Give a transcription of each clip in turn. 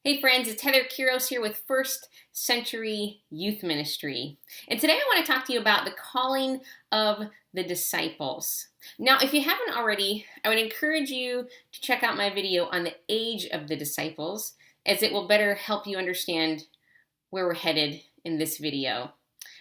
Hey friends, it's Heather Quiros here with First Century Youth Ministry. And today I want to talk to you about the calling of the disciples. Now, if you haven't already, I would encourage you to check out my video on the age of the disciples, as it will better help you understand where we're headed in this video.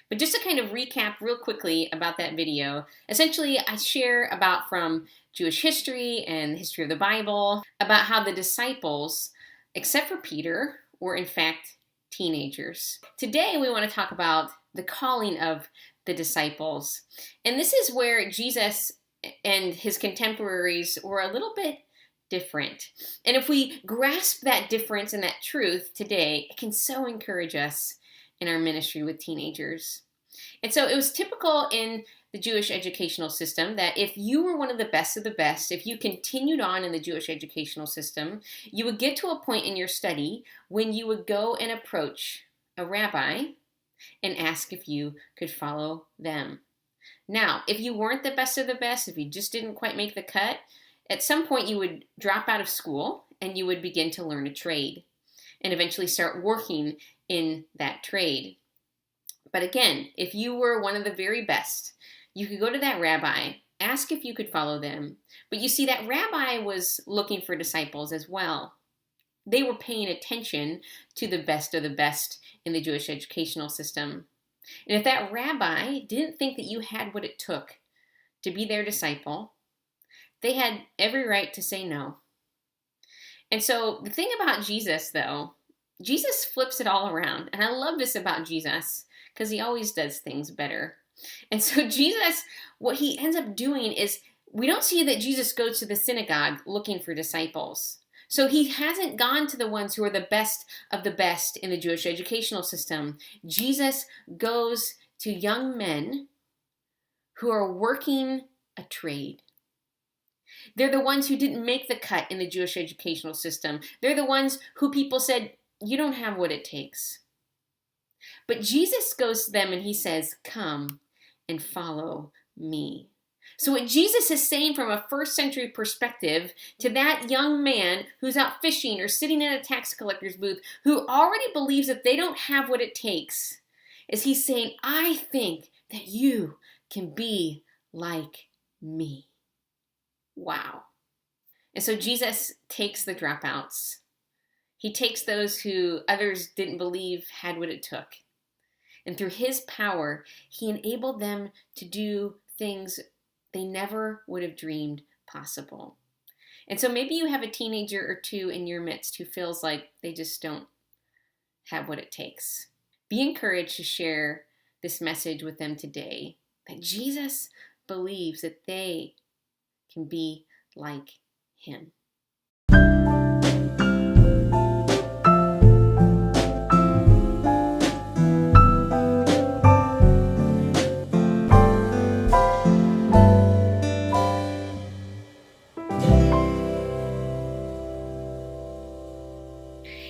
But just to kind of recap real quickly about that video, essentially I share about from Jewish history and the history of the Bible, about how the disciples, except for Peter, were in fact teenagers. Today we want to talk about the calling of the disciples. And this is where Jesus and his contemporaries were a little bit different. And if we grasp that difference and that truth today, it can so encourage us in our ministry with teenagers. And so it was typical in the Jewish educational system that if you were one of the best, if you continued on in the Jewish educational system, you would get to a point in your study when you would go and approach a rabbi and ask if you could follow them. Now, if you weren't the best, if you just didn't quite make the cut, at some point you would drop out of school and you would begin to learn a trade and eventually start working in that trade. But again, if you were one of the very best, you could go to that rabbi, ask if you could follow them. But you see, that rabbi was looking for disciples as well. They were paying attention to the best of the best in the Jewish educational system. And if that rabbi didn't think that you had what it took to be their disciple, they had every right to say no. And so the thing about Jesus, though, Jesus flips it all around. And I love this about Jesus because he always does things better. And so Jesus, what he ends up doing is, we don't see that Jesus goes to the synagogue looking for disciples. So he hasn't gone to the ones who are the best of the best in the Jewish educational system. Jesus goes to young men who are working a trade. They're the ones who didn't make the cut in the Jewish educational system. They're the ones who people said, you don't have what it takes. But Jesus goes to them and he says, come and follow me. So what Jesus is saying from a first century perspective to that young man who's out fishing or sitting in a tax collector's booth who already believes that they don't have what it takes, is he's saying, I think that you can be like me. Wow. And so Jesus takes the dropouts. He takes those who others didn't believe had what it took. And through his power, he enabled them to do things they never would have dreamed possible. And so maybe you have a teenager or two in your midst who feels like they just don't have what it takes. Be encouraged to share this message with them today, that Jesus believes that they can be like him.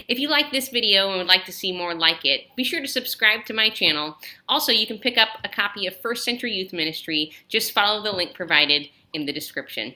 If you like this video and would like to see more like it, be sure to subscribe to my channel. Also, you can pick up a copy of First Century Youth Ministry. Just follow the link provided in the description.